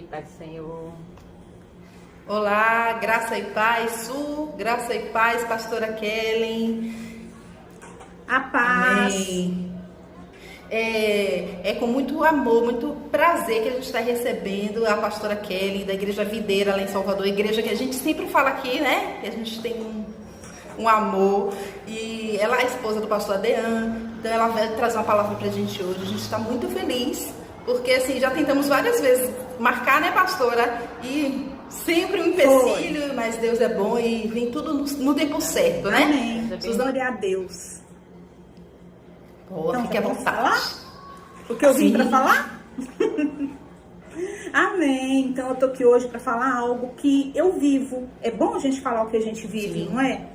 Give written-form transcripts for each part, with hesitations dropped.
Paz do Senhor. Olá, graça e paz, Su, graça e paz, pastora Kellen. A paz. Amém. É com muito amor, muito prazer que a gente está recebendo a pastora Kellen da Igreja Videira lá em Salvador, igreja que a gente sempre fala aqui, né? Que a gente tem um amor. E ela é a esposa do pastor Adean, então ela vai trazer uma palavra pra gente hoje. A gente está muito feliz, porque assim, já tentamos várias vezes marcar, né, pastora? E sempre um empecilho, mas Deus é bom e vem tudo no tempo certo, né? Amém. Glória a Deus. Pô, Então, fique à posso vontade. falar? O que eu vim Sim. para falar? Amém. Então eu tô aqui hoje para falar algo que eu vivo. É bom a gente falar o que a gente vive, Sim. não é?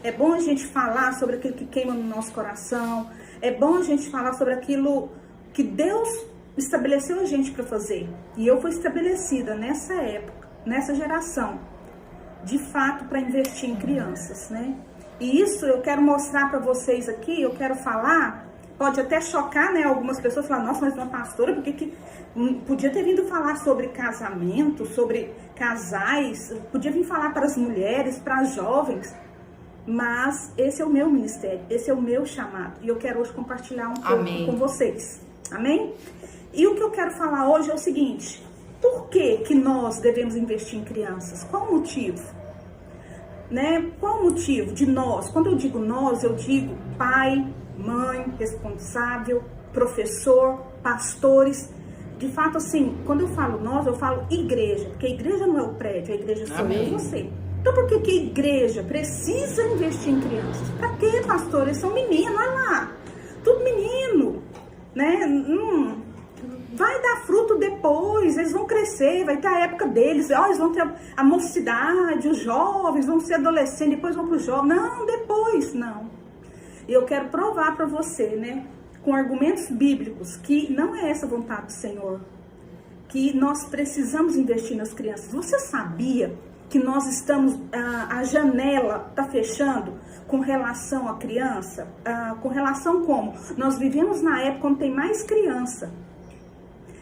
É bom a gente falar sobre aquilo que queima no nosso coração. É bom a gente falar sobre aquilo que Deus estabeleceu a gente para fazer. E eu fui estabelecida nessa época, nessa geração, de fato, para investir em crianças, né? E isso eu quero mostrar para vocês aqui, eu quero falar. Pode até chocar, né? Algumas pessoas falam, nossa, mas uma pastora, por que podia ter vindo falar sobre casamento, sobre casais, podia vir falar para as mulheres, para as jovens, mas esse é o meu ministério, esse é o meu chamado, e eu quero hoje compartilhar um pouco com vocês, amém? E o que eu quero falar hoje é o seguinte, por que nós devemos investir em crianças? Qual o motivo? Né? Qual o motivo de nós? Quando eu digo nós, eu digo pai, mãe, responsável, professor, pastores. De fato, assim, quando eu falo nós, eu falo igreja, porque a igreja não é o prédio, a igreja sou eu e você. Então, por que a igreja precisa investir em crianças? Pra quê, pastor? Eles são meninos, olha lá, tudo menino, né? Vai dar fruto depois, eles vão crescer, vai ter a época deles, eles vão ter a mocidade, os jovens, vão ser adolescentes, depois vão pro jovem. Não, depois, não. E eu quero provar para você, né, com argumentos bíblicos, que não é essa a vontade do Senhor, que nós precisamos investir nas crianças. Você sabia que nós estamos, a janela está fechando com relação à criança? Com relação como? Nós vivemos na época onde tem mais criança.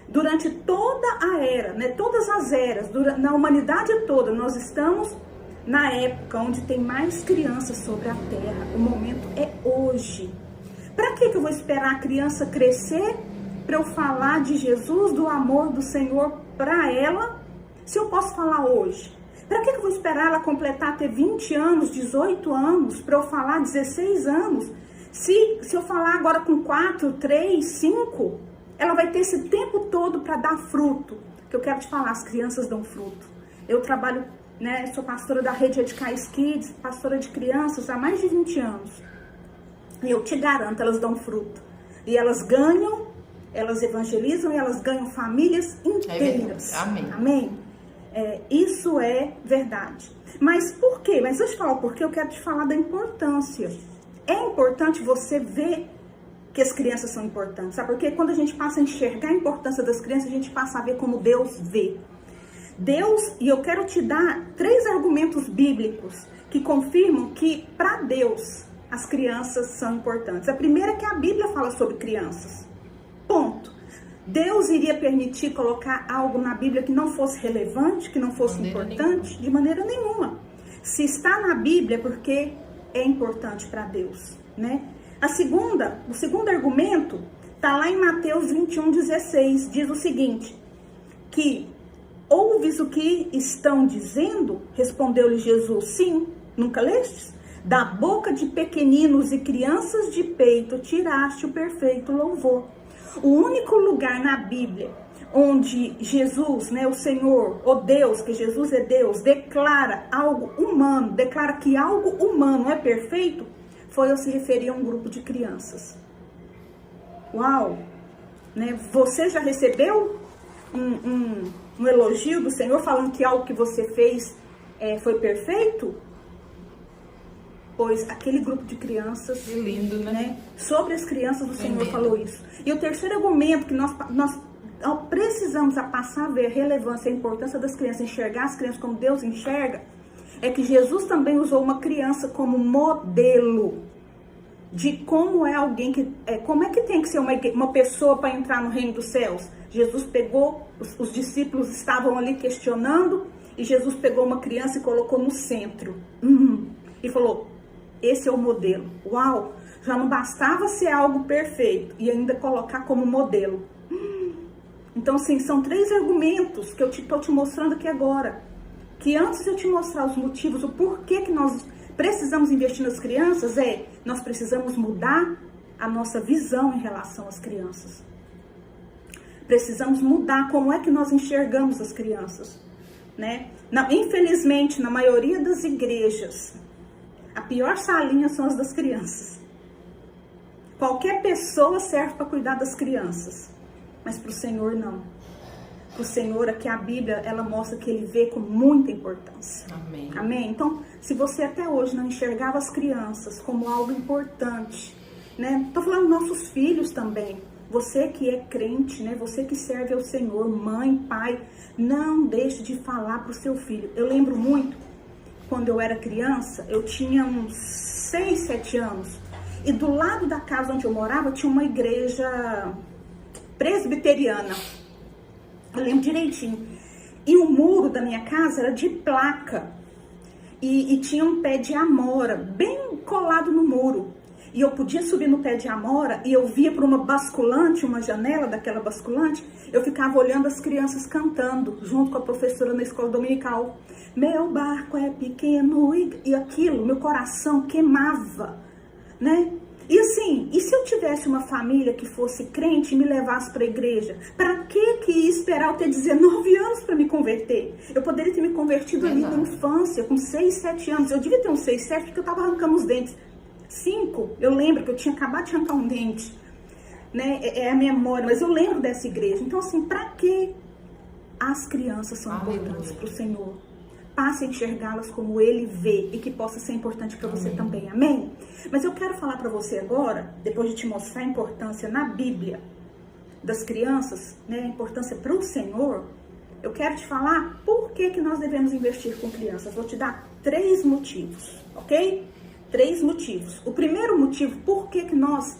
Durante toda a era, né, todas as eras, na humanidade toda, nós estamos na época onde tem mais crianças sobre a terra. O momento é hoje. Para que eu vou esperar a criança crescer para eu falar de Jesus, do amor do Senhor para ela, se eu posso falar hoje? Para que eu vou esperar ela completar, ter 20 anos, 18 anos, para eu falar 16 anos? Se eu falar agora com 4, 3, 5, ela vai ter esse tempo todo para dar fruto. Que eu quero te falar, as crianças dão fruto. Eu trabalho, né, sou pastora da rede Edcais Kids, pastora de crianças há mais de 20 anos. E eu te garanto, elas dão fruto. E elas ganham, elas evangelizam e elas ganham famílias inteiras. Amém. Amém? Isso é verdade. Mas por quê? Mas antes de falar o porquê, eu quero te falar da importância. É importante você ver que as crianças são importantes, sabe? Porque quando a gente passa a enxergar a importância das crianças, a gente passa a ver como Deus vê. Deus, e eu quero te dar 3 argumentos bíblicos que confirmam que para Deus as crianças são importantes. A primeira é que a Bíblia fala sobre crianças. Ponto. Deus iria permitir colocar algo na Bíblia que não fosse relevante, que não fosse importante? De maneira nenhuma. Se está na Bíblia é porque é importante para Deus, né? O segundo argumento está lá em Mateus 21:16, diz o seguinte, que ouves o que estão dizendo? Respondeu-lhe Jesus, sim, nunca lestes? Da boca de pequeninos e crianças de peito tiraste o perfeito louvor. O único lugar na Bíblia onde Jesus, né, o Senhor, o Deus, que Jesus é Deus, declara algo humano, declara que algo humano é perfeito, foi ao se referir a um grupo de crianças. Uau! Né? Você já recebeu um elogio do Senhor falando que algo que você fez foi perfeito? Pois aquele grupo de crianças, que lindo, né? Sobre as crianças, o Senhor falou isso. E o terceiro argumento que nós precisamos passar a ver a relevância e a importância das crianças, enxergar as crianças como Deus enxerga, é que Jesus também usou uma criança como modelo de como é alguém que... como é que tem que ser uma pessoa para entrar no reino dos céus? Jesus pegou, os discípulos estavam ali questionando, e Jesus pegou uma criança e colocou no centro. E falou, esse é o modelo. Uau! Já não bastava ser algo perfeito, e ainda colocar como modelo. Então, sim, são 3 argumentos que eu estou te mostrando aqui agora. Que antes de eu te mostrar os motivos, o porquê que nós precisamos investir nas crianças, nós precisamos mudar a nossa visão em relação às crianças. Precisamos mudar como é que nós enxergamos as crianças, né? Infelizmente, na maioria das igrejas, a pior salinha são as das crianças. Qualquer pessoa serve para cuidar das crianças, mas para o Senhor não. Para o Senhor, aqui a Bíblia, ela mostra que Ele vê com muita importância. Amém. Amém? Então, se você até hoje não enxergava as crianças como algo importante, né? Estou falando dos nossos filhos também. Você que é crente, né? Você que serve ao Senhor, mãe, pai, não deixe de falar para o seu filho. Eu lembro muito, quando eu era criança, eu tinha uns 6, 7 anos. E do lado da casa onde eu morava, tinha uma igreja presbiteriana. Eu lembro direitinho. E o muro da minha casa era de placa. E tinha um pé de amora, bem colado no muro. E eu podia subir no pé de amora e eu via por uma basculante, uma janela daquela basculante, eu ficava olhando as crianças cantando, junto com a professora na escola dominical. Meu barco é pequeno e aquilo, meu coração queimava, né? E assim, e se eu tivesse uma família que fosse crente e me levasse para a igreja? Para que ia esperar eu ter 19 anos para me converter? Eu poderia ter me convertido ali na infância, com 6, 7 anos. Eu devia ter uns 6, 7, porque eu estava arrancando os dentes. 5, eu lembro que eu tinha acabado de arrancar um dente, né? É a memória, mas eu lembro dessa igreja. Então, assim, para que as crianças são importantes para o Senhor? Passe a enxergá-las como Ele vê e que possa ser importante para você também, amém? Mas eu quero falar para você agora, depois de te mostrar a importância na Bíblia das crianças, né? A importância para o Senhor, eu quero te falar por que nós devemos investir com crianças. Vou te dar 3 motivos, ok? 3 motivos. O primeiro motivo, por que nós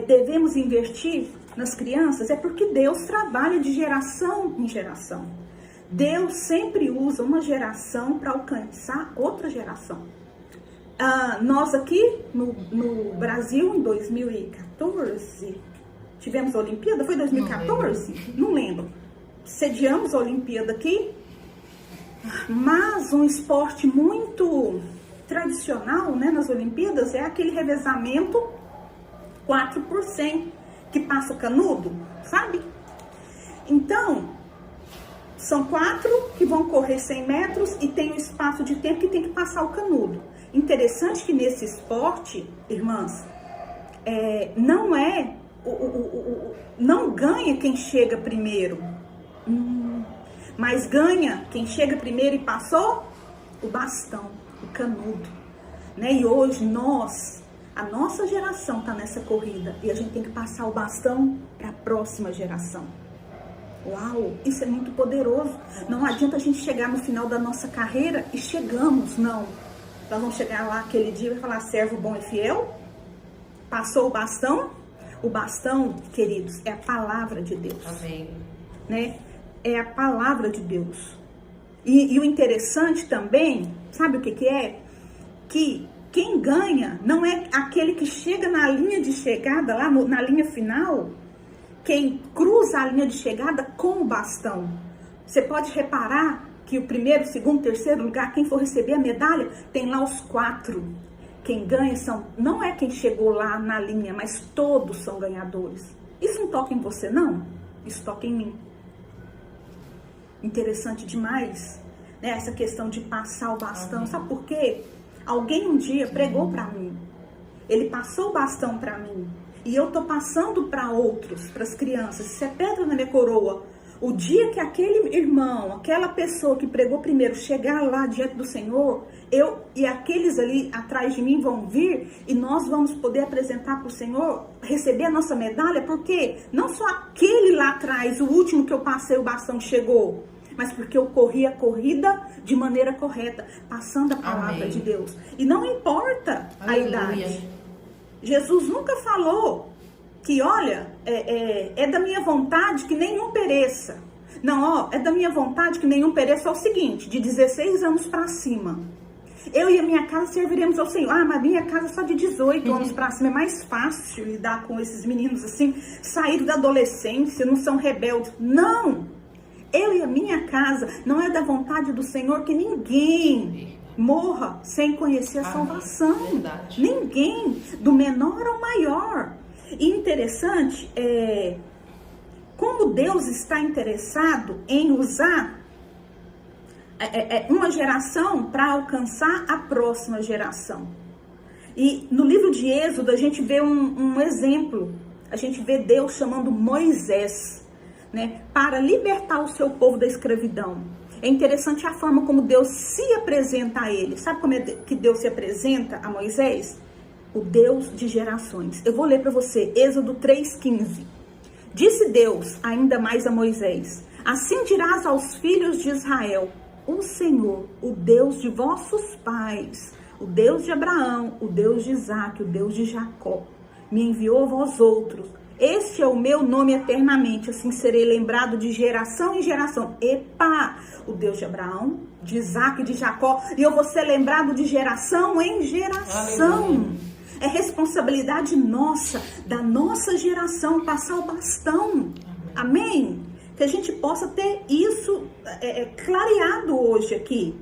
devemos investir nas crianças, é porque Deus trabalha de geração em geração. Deus sempre usa uma geração para alcançar outra geração. Nós aqui no Brasil, em 2014, tivemos a Olimpíada, foi 2014? Não lembro. Sediamos a Olimpíada aqui, mas um esporte muito tradicional, né, nas Olimpíadas é aquele revezamento 4%, que passa o canudo, sabe? Então, são 4 que vão correr 100 metros e tem um espaço de tempo que tem que passar o canudo. Interessante que nesse esporte, irmãs, não ganha quem chega primeiro, mas ganha quem chega primeiro e passou o bastão, o canudo, né? E hoje a nossa geração está nessa corrida e a gente tem que passar o bastão para a próxima geração. Uau, isso é muito poderoso. Não adianta a gente chegar no final da nossa carreira e chegamos, não. Nós vamos chegar lá aquele dia e falar, servo bom e fiel, passou o bastão. O bastão, queridos, é a palavra de Deus. Amém. Né? É a palavra de Deus. E o interessante também, sabe o que é? Que quem ganha não é aquele que chega na linha de chegada, lá na linha final, quem cruza a linha de chegada com o bastão. Você pode reparar que o primeiro, segundo, terceiro lugar, quem for receber a medalha, tem lá os 4. Quem ganha não é quem chegou lá na linha, mas todos são ganhadores. Isso não toca em você, não? Isso toca em mim. Interessante demais, né? Essa questão de passar o bastão. Sabe por quê? Alguém um dia pregou para mim. Ele passou o bastão para mim. E eu tô passando para outros, para as crianças. Isso é pedra na minha coroa. O dia que aquele irmão, aquela pessoa que pregou primeiro chegar lá diante do Senhor, eu e aqueles ali atrás de mim vão vir e nós vamos poder apresentar para o Senhor, receber a nossa medalha, porque não só aquele lá atrás, o último que eu passei o bastão chegou, mas porque eu corri a corrida de maneira correta, passando a palavra de Deus. E não importa a idade. Jesus nunca falou que olha, é da minha vontade que nenhum pereça. Não, é da minha vontade que nenhum pereça. É o seguinte, de 16 anos para cima, eu e a minha casa serviremos ao Senhor. Ah, mas minha casa é só de 18 anos para cima. É mais fácil lidar com esses meninos assim, saíram da adolescência, não são rebeldes. Não! Eu e a minha casa, não é da vontade do Senhor que ninguém morra sem conhecer a salvação. Verdade. Ninguém, do menor ao maior. E interessante, como Deus está interessado em usar uma geração para alcançar a próxima geração. E no livro de Êxodo a gente vê um exemplo, a gente vê Deus chamando Moisés, né, para libertar o seu povo da escravidão. É interessante a forma como Deus se apresenta a ele. Sabe como é que Deus se apresenta a Moisés? O Deus de gerações. Eu vou ler para você, Êxodo 3,15. Disse Deus ainda mais a Moisés: assim dirás aos filhos de Israel: o Senhor, o Deus de vossos pais, o Deus de Abraão, o Deus de Isaque, o Deus de Jacó, me enviou a vós outros. Este é o meu nome eternamente, assim serei lembrado de geração em geração. Epa, o Deus de Abraão, de Isaque e de Jacó, e eu vou ser lembrado de geração em geração. Aleluia. É responsabilidade nossa, da nossa geração, passar o bastão. Amém? Que a gente possa ter isso clareado hoje aqui.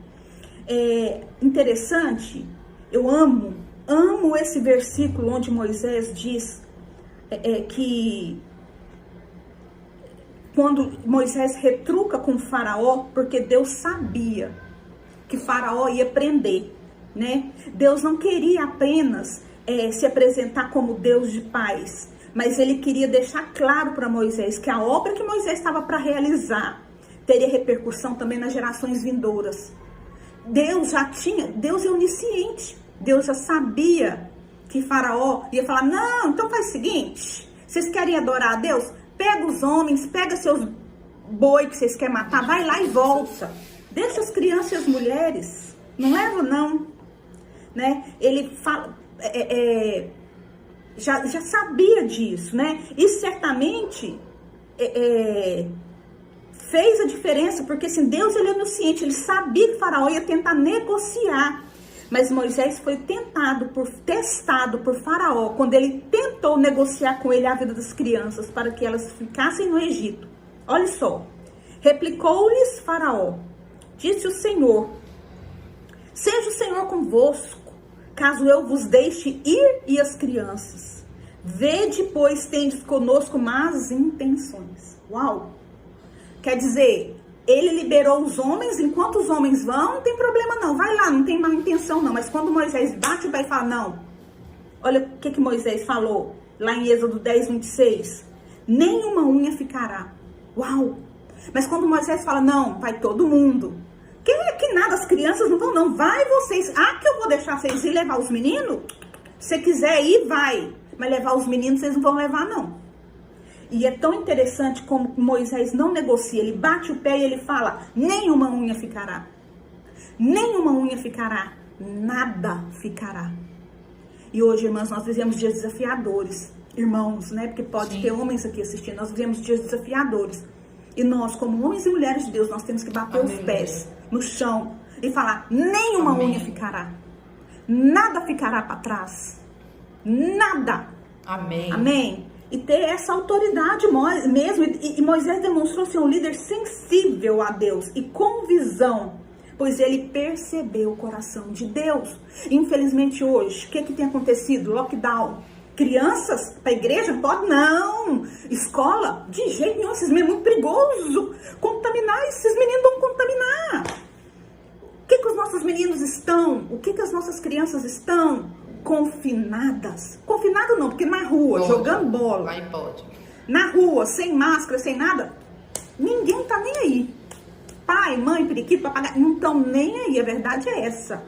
É interessante, eu amo esse versículo onde Moisés diz que quando Moisés retruca com Faraó, porque Deus sabia que Faraó ia prender, né? Deus não queria apenas se apresentar como Deus de paz, mas ele queria deixar claro para Moisés que a obra que Moisés estava para realizar teria repercussão também nas gerações vindouras. Deus é onisciente, Deus já sabia que Faraó ia falar: não, então faz o seguinte, vocês querem adorar a Deus? Pega os homens, pega seus boi que vocês querem matar, vai lá e volta. Deixa as crianças e as mulheres, não leva não, né? Ele fala, já sabia disso, né? E certamente fez a diferença, porque assim, Deus ele é onisciente, ele sabia que Faraó ia tentar negociar. Mas Moisés foi testado por Faraó, quando ele tentou negociar com ele a vida das crianças, para que elas ficassem no Egito. Olha só, replicou-lhes Faraó: disse o Senhor, seja o Senhor convosco, caso eu vos deixe ir e as crianças. Vede, pois, tendes conosco más intenções. Uau! Quer dizer, ele liberou os homens, enquanto os homens vão, não tem problema não, vai lá, não tem má intenção não. Mas quando Moisés bate o pé e fala: não, olha o que Moisés falou, lá em Êxodo 10:26, nenhuma unha ficará. Uau! Mas quando Moisés fala: não, vai todo mundo. Que nada, as crianças não vão não, vai vocês. Ah, que eu vou deixar vocês ir levar os meninos? Se quiser ir, vai. Mas levar os meninos, vocês não vão levar não. E é tão interessante como Moisés não negocia, ele bate o pé e ele fala: nenhuma unha ficará. Nenhuma unha ficará. Nada ficará. E hoje, irmãs, nós vivemos dias desafiadores. Irmãos, né? Porque pode ter homens aqui assistindo. Nós vivemos dias desafiadores. E nós, como homens e mulheres de Deus, nós temos que bater os pés no chão e falar: nenhuma unha ficará. Nada ficará para trás. Nada. Amém. Amém. E ter essa autoridade mesmo. E Moisés demonstrou ser um líder sensível a Deus e com visão, pois ele percebeu o coração de Deus. Infelizmente hoje, o que tem acontecido? Lockdown. Crianças para a igreja? Pode não. Escola? De jeito nenhum. Esses meninos é muito perigoso. Contaminar, esses meninos vão contaminar. O que os nossos meninos estão? O que as nossas crianças estão? Confinadas. Confinado não, porque na rua, pode, jogando bola. Vai, pode. Na rua, sem máscara, sem nada. Ninguém tá nem aí. Pai, mãe, periquito, papagaio, não estão nem aí. A verdade é essa.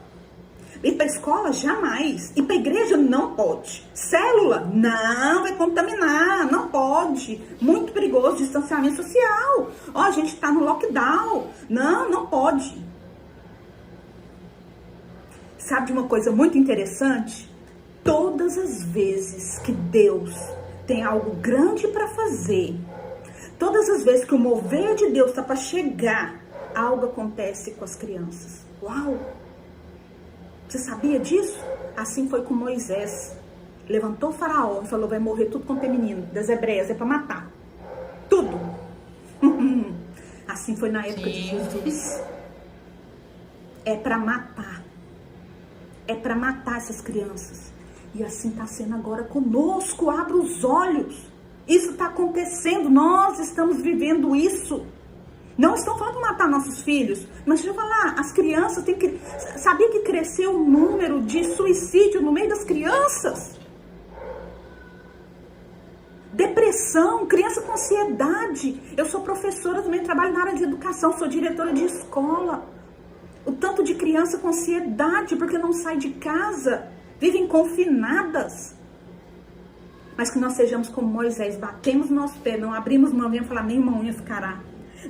Ir pra escola, jamais. Ir pra igreja, não pode. Célula, não, vai contaminar, não pode. Muito perigoso, distanciamento social. Ó, a gente tá no lockdown. Não pode. Sabe de uma coisa muito interessante? Todas as vezes que Deus tem algo grande para fazer. Todas as vezes que o mover de Deus está para chegar, algo acontece com as crianças. Uau! Você sabia disso? Assim foi com Moisés. Levantou o faraó e falou, vai morrer tudo quanto é menino das hebreias, é para matar. Tudo. Assim foi na época de Jesus. É para matar. É para matar essas crianças. E assim está sendo agora conosco. Abra os olhos. Isso está acontecendo. Nós estamos vivendo isso. Não estão falando de matar nossos filhos. Mas deixa eu falar, as crianças têm que... Sabia que cresceu o número de suicídio no meio das crianças? Depressão, criança com ansiedade. Eu sou professora, também trabalho na área de educação, sou diretora de escola. O tanto de criança com ansiedade porque não sai de casa, vivem confinadas. Mas que nós sejamos como Moisés, batemos no nosso pé, não abrimos mão e falar, nem uma unha ficará.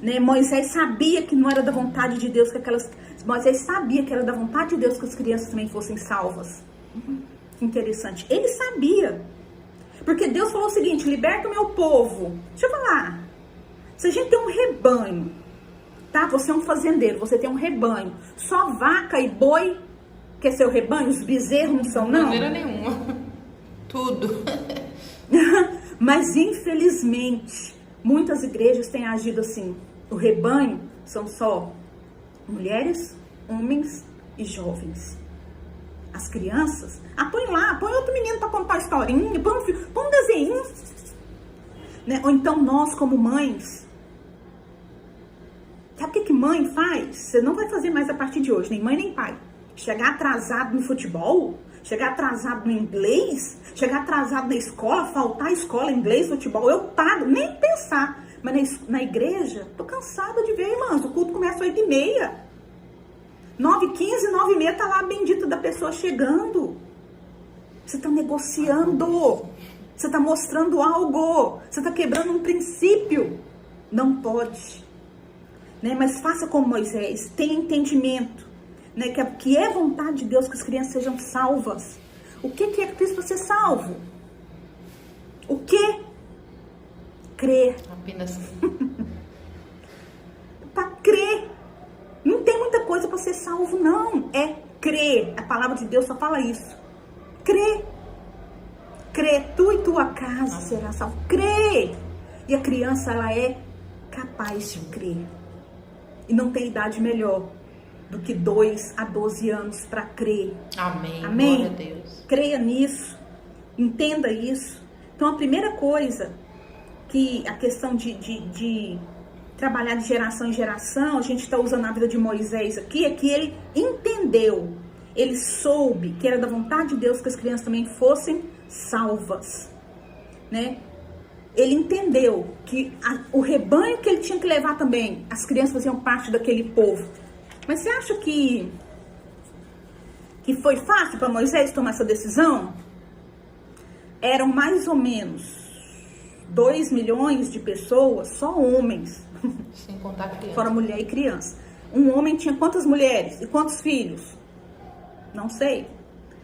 Né? Moisés sabia que não era da vontade de Deus que aquelas... Moisés sabia que era da vontade de Deus que as crianças também fossem salvas. Que interessante. Ele sabia. Porque Deus falou o seguinte, liberta o meu povo. Deixa eu falar. Se a gente tem um rebanho, tá? Você é um fazendeiro, você tem um rebanho. Só vaca e boi que é seu rebanho? Os bezerros não são, não? De maneira nenhuma. Tudo. Mas infelizmente, muitas igrejas têm agido assim. O rebanho são só mulheres, homens e jovens. As crianças, põe lá, põe outro menino para contar historinha, põe um desenho. Né? Ou então nós como mães, sabe o que mãe faz? Você não vai fazer mais a partir de hoje, nem mãe nem pai. Chegar atrasado no futebol, chegar atrasado no inglês, chegar atrasado na escola, faltar a escola, inglês, futebol, eu pago, nem pensar. Mas na igreja, tô cansada de ver, irmãs, o culto começa às 8h30. 9h15, 9h30, tá lá a bendita da pessoa chegando. Você tá negociando. Você tá mostrando algo. Você tá quebrando um princípio. Não pode. Né? Mas faça como Moisés. Tenha entendimento. Né? Que é vontade de Deus que as crianças sejam salvas. O que é preciso para ser salvo? O que? Crer. Apenas. Para crer. Não tem muita coisa para ser salvo, não. É crer. A palavra de Deus só fala isso. Crer. Crer. Tu e tua casa será salvo. Crer. E a criança, ela é capaz de crer. E não tem idade melhor do que 2 a 12 anos para crer. Amém. Amém? Glória a Deus. Creia nisso. Entenda isso. Então, a primeira coisa que a questão de trabalhar de geração em geração, a gente está usando a vida de Moisés aqui, é que ele entendeu, ele soube que era da vontade de Deus que as crianças também fossem salvas, né? Ele entendeu que o rebanho que ele tinha que levar também, as crianças faziam parte daquele povo. Mas você acha que foi fácil para Moisés tomar essa decisão? Eram mais ou menos 2 milhões de pessoas, só homens. Sem contar criança. Fora mulher e criança. Um homem tinha quantas mulheres e quantos filhos? Não sei.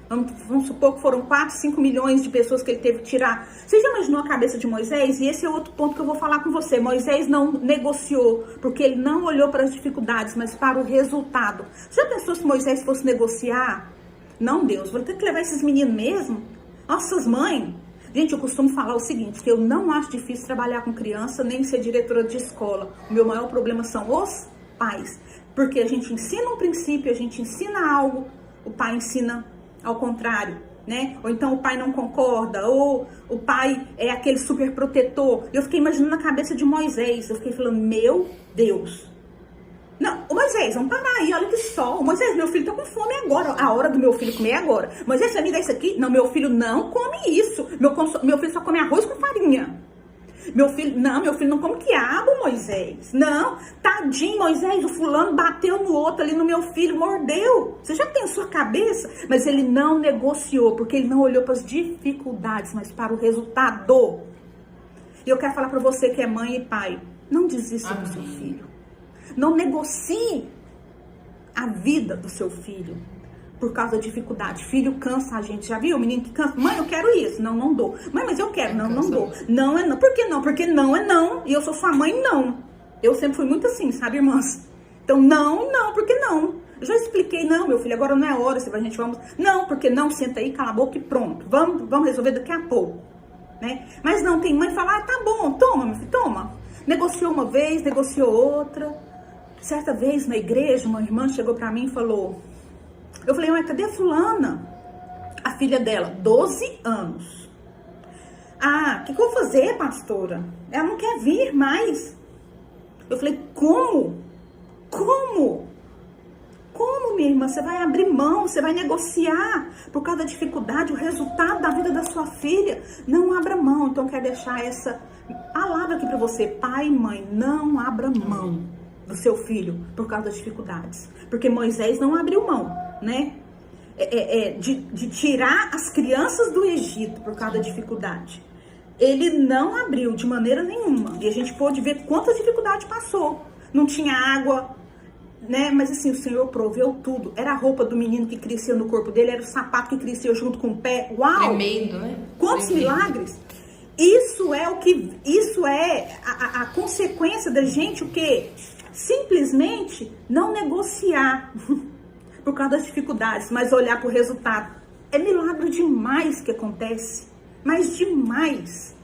Vamos supor que foram 4, 5 milhões de pessoas que ele teve que tirar. Você já imaginou a cabeça de Moisés? E esse é outro ponto que eu vou falar com você. Moisés não negociou, porque ele não olhou para as dificuldades, mas para o resultado. Você já pensou se Moisés fosse negociar? Não, Deus, vou ter que levar esses meninos mesmo? Nossas mães. Gente, eu costumo falar o seguinte, que eu não acho difícil trabalhar com criança, nem ser diretora de escola. O meu maior problema são os pais. Porque a gente ensina um princípio, a gente ensina algo, o pai ensina ao contrário, né? Ou então o pai não concorda, ou o pai é aquele super protetor. Eu fiquei imaginando a cabeça de Moisés, eu fiquei falando, meu Deus. Não, Moisés, vamos parar aí, olha que sol. Moisés, meu filho tá com fome agora, a hora do meu filho comer é agora. Moisés, você me dá isso aqui? Não, meu filho não come isso. Meu filho só come arroz com farinha. Meu filho não come quiabo, Moisés. Não, tadinho, Moisés, o fulano bateu no outro ali no meu filho, mordeu. Você já pensou a cabeça? Mas ele não negociou, porque ele não olhou para as dificuldades, mas para o resultado. E eu quero falar para você que é mãe e pai, não desista do seu filho. Não negocie a vida do seu filho. por causa da dificuldade. Filho cansa a gente. Já viu o menino que cansa? Mãe, eu quero isso. Não, não dou. Mãe, mas eu quero. Não, não dou. Não é não. Por que não? Porque não é não. E eu sou sua mãe, não. Eu sempre fui muito assim, sabe, irmãs? Então, não, porque não. Eu já expliquei, não, meu filho, agora não é hora, a gente vamos... Não, porque não, senta aí, cala a boca e pronto. Vamos resolver daqui a pouco, né? Mas não, tem mãe que fala, tá bom, toma, meu filho, toma. Negociou uma vez, negociou outra. Certa vez, na igreja, uma irmã chegou pra mim e falou... Eu falei, ué, cadê a fulana? A filha dela, 12 anos. Ah, o que eu vou fazer, pastora? Ela não quer vir mais. Eu falei, como? Como, minha irmã? Você vai abrir mão, você vai negociar por causa da dificuldade, o resultado da vida da sua filha. Não abra mão. Então, eu quero deixar essa palavra aqui para você. Pai e mãe, não abra mão do seu filho por causa das dificuldades. Porque Moisés não abriu mão, né? De tirar as crianças do Egito por causa da dificuldade. Ele não abriu de maneira nenhuma. E a gente pôde ver quantas dificuldades passou. Não tinha água, né? Mas assim, o Senhor proveu tudo. Era a roupa do menino que crescia no corpo dele, era o sapato que crescia junto com o pé. Uau! Tremendo, né? Quantos milagres! Isso é a consequência da gente, o quê? Simplesmente não negociar por causa das dificuldades, mas olhar para o resultado. É milagre demais que acontece, mas demais,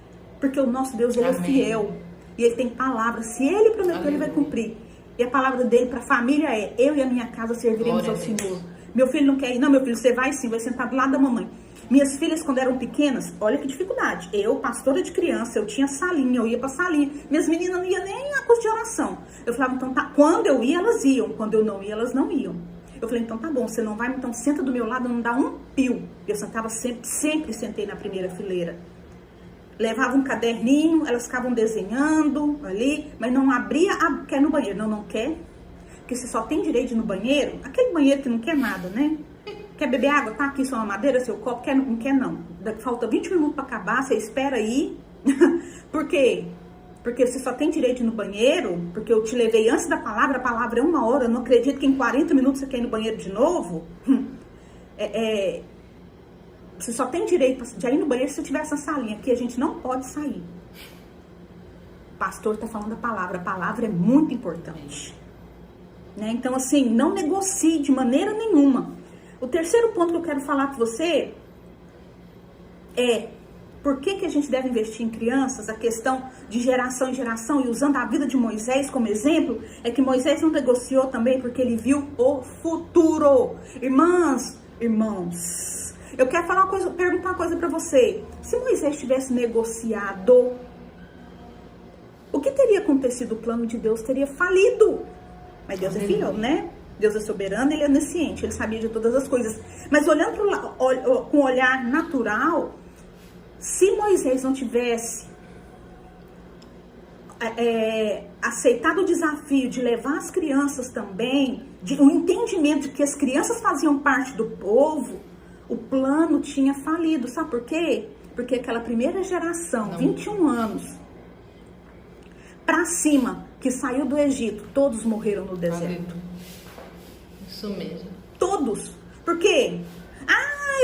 porque o nosso Deus, ele é fiel. E ele tem palavra. Se ele prometeu, ele vai cumprir. E a palavra dele para a família é: eu e a minha casa serviremos ao Senhor. Meu filho não quer ir. Não, meu filho, você vai sim, vai sentar do lado da mamãe. Minhas filhas, quando eram pequenas, olha que dificuldade. Eu, pastora de criança, eu tinha salinha, eu ia pra salinha. Minhas meninas não iam nem a curso de oração. Eu falava, então tá. Quando eu ia, elas iam. Quando eu não ia, elas não iam. Eu falei, então tá bom, você não vai, então senta do meu lado, não dá um pio. Eu sentava sempre sentei na primeira fileira. Levava um caderninho, elas ficavam desenhando ali, mas não abria, quer ir no banheiro. Não quer, porque você só tem direito de ir no banheiro, aquele banheiro que não quer nada, né? Quer beber água? Tá aqui sua mamadeira, seu copo, não quer não. Falta 20 minutos para acabar, você espera aí. Por quê? Porque você só tem direito de ir no banheiro, porque eu te levei antes da palavra, a palavra é 1 hora, eu não acredito que em 40 minutos você quer ir no banheiro de novo. Você só tem direito de ir no banheiro se você tiver essa salinha, que a gente não pode sair. O pastor está falando a palavra é muito importante. Né? Então, assim, não negocie de maneira nenhuma. O terceiro ponto que eu quero falar com você é por que a gente deve investir em crianças. A questão de geração em geração, e usando a vida de Moisés como exemplo, é que Moisés não negociou também porque ele viu o futuro. Irmãos, eu quero perguntar uma coisa para você. Se Moisés tivesse negociado, o que teria acontecido? O plano de Deus teria falido. Mas Deus é fiel, né? Deus é soberano, ele é onisciente, ele sabia de todas as coisas. Mas olhando com um olhar natural, se Moisés não tivesse aceitado o desafio de levar as crianças também, o entendimento de que as crianças faziam parte do povo, o plano tinha falido. Sabe por quê? Porque aquela primeira geração, 21 anos pra cima, que saiu do Egito, todos morreram no deserto. Isso mesmo. Todos. Por quê?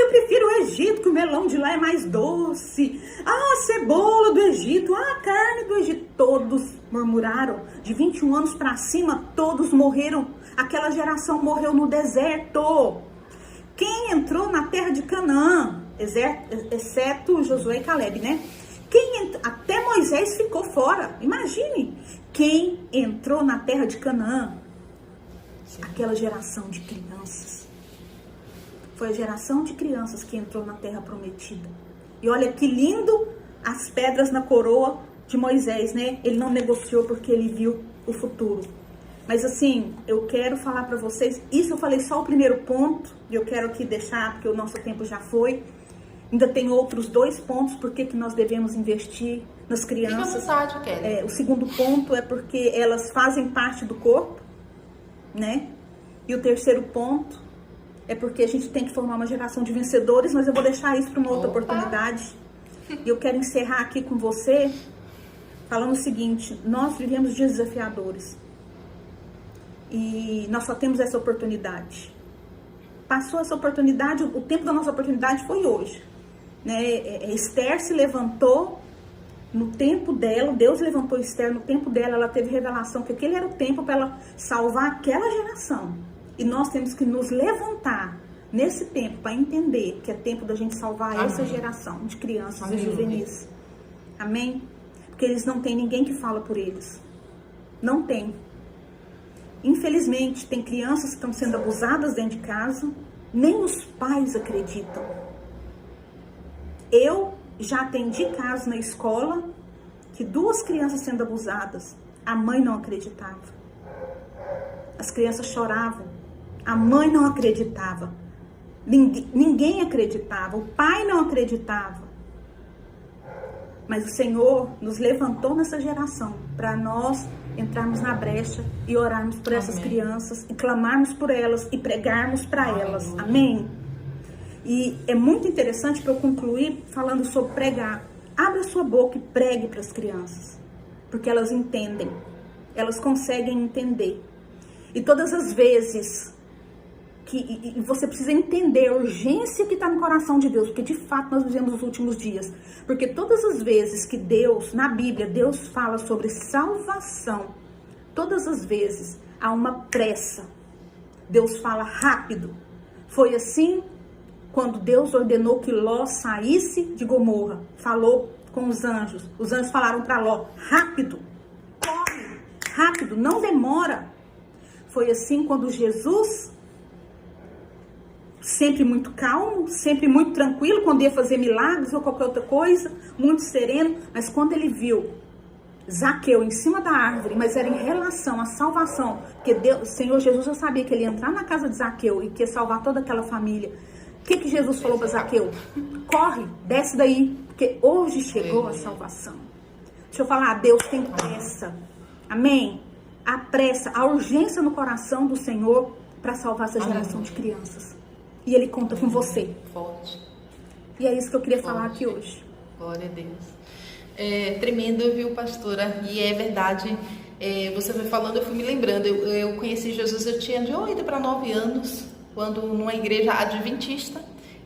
Eu prefiro o Egito, que o melão de lá é mais doce. A cebola do Egito, a carne do Egito. Todos murmuraram. De 21 anos pra cima, todos morreram. Aquela geração morreu no deserto. Quem entrou na terra de Canaã, exceto Josué e Caleb, né? Até Moisés ficou fora. Imagine, quem entrou na terra de Canaã? Aquela geração de crianças. Foi a geração de crianças que entrou na terra prometida. E olha que lindo as pedras na coroa de Moisés, né? Ele não negociou porque ele viu o futuro. Mas assim, eu quero falar para vocês, isso eu falei só o primeiro ponto, e eu quero aqui deixar, porque o nosso tempo já foi. Ainda tem outros 2 pontos, por que nós devemos investir nas crianças. Fica à vontade, Kelly. O segundo ponto é porque elas fazem parte do corpo, né? E o terceiro ponto é porque a gente tem que formar uma geração de vencedores, mas eu vou deixar isso para uma outra oportunidade. E eu quero encerrar aqui com você falando o seguinte: nós vivemos dias desafiadores e nós só temos essa oportunidade. passou essa oportunidade, o tempo da nossa oportunidade foi hoje. Né? Esther se levantou no tempo dela, Deus levantou Esther no tempo dela, ela teve revelação que aquele era o tempo para ela salvar aquela geração. E nós temos que nos levantar nesse tempo para entender que é tempo da gente salvar Amém. Essa geração de crianças Amém. e juvenis. Amém? Porque eles não têm ninguém que fala por eles. Não tem. Infelizmente, tem crianças que estão sendo abusadas dentro de casa, nem os pais acreditam. Eu já atendi casos na escola que 2 crianças sendo abusadas, a mãe não acreditava. As crianças choravam, a mãe não acreditava. Ninguém acreditava, o pai não acreditava. Mas o Senhor nos levantou nessa geração para nós entrarmos na brecha e orarmos por essas crianças e clamarmos por elas e pregarmos para elas. Amém? E é muito interessante para eu concluir falando sobre pregar. Abra a sua boca e pregue para as crianças, porque elas entendem, elas conseguem entender. E todas as vezes que você precisa entender a urgência que está no coração de Deus, porque de fato nós vivemos os últimos dias. Porque todas as vezes que Deus, na Bíblia, Deus fala sobre salvação, todas as vezes há uma pressa. Deus fala rápido. Foi assim quando Deus ordenou que Ló saísse de Gomorra. Falou com os anjos falaram para Ló, rápido, corre, rápido, não demora. Foi assim quando Jesus, sempre muito calmo, sempre muito tranquilo, quando ia fazer milagres ou qualquer outra coisa, muito sereno, mas quando ele viu Zaqueu em cima da árvore, mas era em relação à salvação, porque Deus, o Senhor Jesus já sabia que ele ia entrar na casa de Zaqueu e que ia salvar toda aquela família. O que Jesus falou para Zaqueu? Corre, desce daí, porque hoje chegou a salvação. Deixa eu falar, Deus tem pressa. Amém? A pressa, a urgência no coração do Senhor para salvar essa geração de crianças. E Ele conta com você. Forte. E é isso que eu queria falar aqui hoje. Glória a Deus. É tremendo, viu, pastora? E é verdade. Você foi falando, eu fui me lembrando. Eu conheci Jesus, eu tinha de 8 para 9 anos. Quando numa igreja adventista,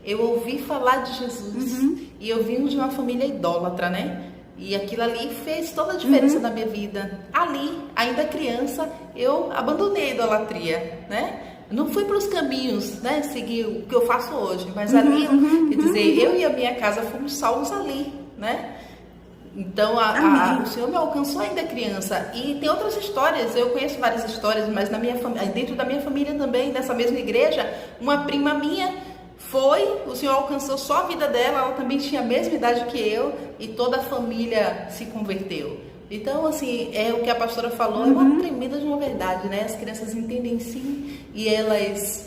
eu ouvi falar de Jesus. E eu vim de uma família idólatra, né? E aquilo ali fez toda a diferença na minha vida. Ali, ainda criança, eu abandonei a idolatria, né? Não fui para os caminhos, né? Seguir o que eu faço hoje. Mas ali, quer dizer, eu e a minha casa fomos salvos ali, né? Então, o Senhor me alcançou ainda criança. E tem outras histórias, eu conheço várias histórias, mas dentro da minha família também, nessa mesma igreja, uma prima minha o Senhor alcançou só a vida dela, ela também tinha a mesma idade que eu, e toda a família se converteu. Então, assim, é o que a pastora falou, é uma tremenda de uma verdade, né? As crianças entendem sim, e elas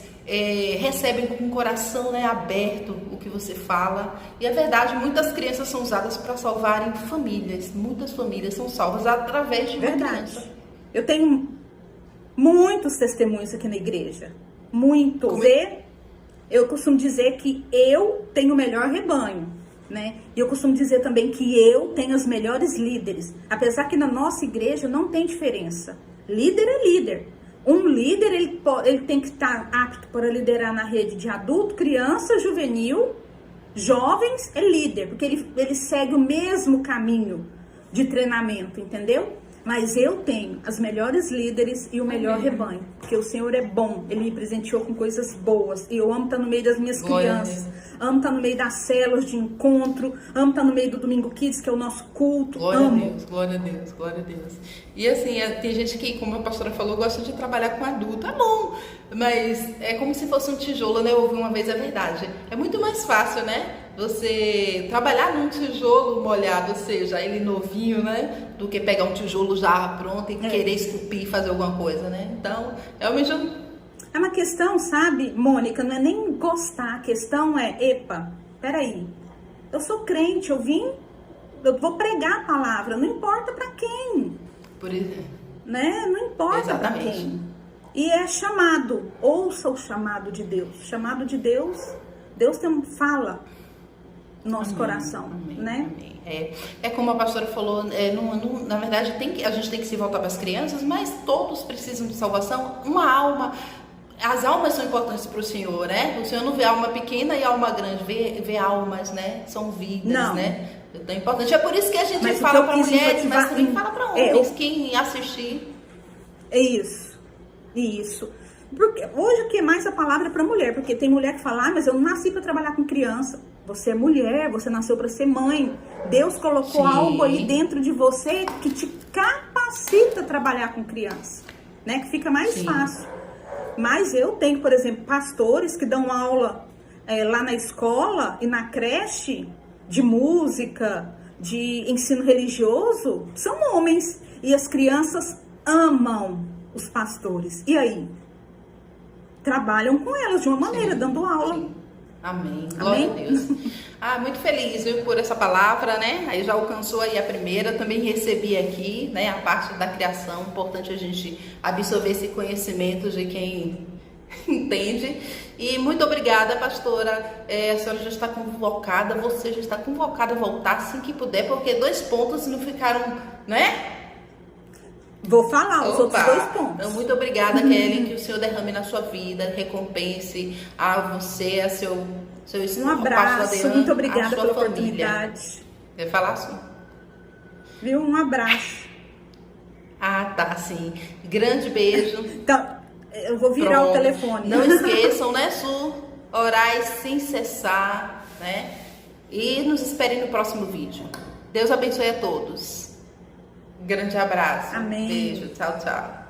recebem com o coração, né, aberto o que você fala. E é verdade, muitas crianças são usadas para salvarem famílias. Muitas famílias são salvas através de uma criança. Eu tenho muitos testemunhos aqui na igreja. Muitos. Eu costumo dizer que eu tenho o melhor rebanho, né? E eu costumo dizer também que eu tenho os melhores líderes. Apesar que na nossa igreja não tem diferença. Líder é líder. Um líder, ele tem que estar apto para liderar na rede de adulto, criança, juvenil, jovens, é líder, porque ele segue o mesmo caminho de treinamento, entendeu? Mas eu tenho as melhores líderes e o melhor rebanho, porque o Senhor é bom, Ele me presenteou com coisas boas, e eu amo estar no meio das minhas crianças, amo estar no meio das células de encontro, amo estar no meio do Domingo Kids, que é o nosso culto, glória amo. a Deus, glória a Deus, glória a Deus. E assim, tem gente que, como a pastora falou, gosta de trabalhar com adulto, é bom, mas é como se fosse um tijolo, né? Eu ouvi uma vez, é verdade, é muito mais fácil, né? Você trabalhar num tijolo molhado, ou seja, ele novinho, né? Do que pegar um tijolo já pronto e querer esculpir e fazer alguma coisa, né? Então, realmente é uma questão, sabe, Mônica, não é nem gostar, a questão é, peraí, eu sou crente, eu vou pregar a palavra, não importa pra quem. Por exemplo. Né? Não importa pra quem. E é chamado, ouça o chamado de Deus. Chamado de Deus, Deus fala no nosso coração, né? Amém. É como a pastora falou, na verdade a gente tem que se voltar para as crianças, mas todos precisam de salvação. Uma alma as almas são importantes para o Senhor, né? O Senhor não vê alma pequena e alma grande, vê almas, né? São vidas, Não. né? É tão importante. É por isso que a gente Mas o fala que eu para quis mulheres, enfatizar mas também fala para homens, quem assistir. É isso. Isso. Porque hoje o que mais a palavra é para mulher, porque tem mulher que fala, mas eu não nasci para trabalhar com criança. Você é mulher, você nasceu para ser mãe. Deus colocou algo aí dentro de você que te capacita a trabalhar com criança, né? Que fica mais fácil. Mas eu tenho, por exemplo, pastores que dão aula lá na escola e na creche de música, de ensino religioso, são homens. E as crianças amam os pastores. E aí? Trabalham com elas de uma maneira, dando aula. Sim. Amém. Glória a Deus. Muito feliz, viu, por essa palavra, né? Aí já alcançou aí a primeira, também recebi aqui, né, a parte da criação. Importante a gente absorver esse conhecimento de quem entende. E muito obrigada, pastora. A senhora já está convocada, você já está convocada a voltar assim que puder, porque 2 pontos não ficaram, né? Vou falar os outros 2 pontos. Então, muito obrigada, Kelly, que o Senhor derrame na sua vida, recompense a você, a seu um abraço, muito obrigada pela oportunidade. Quer falar assim? Viu? Um abraço. Tá, sim. Grande beijo. Então, eu vou virar o telefone. Não esqueçam, né, Su? Orai sem cessar, né? E nos esperem no próximo vídeo. Deus abençoe a todos. Grande abraço. Amém. Beijo. Tchau, tchau.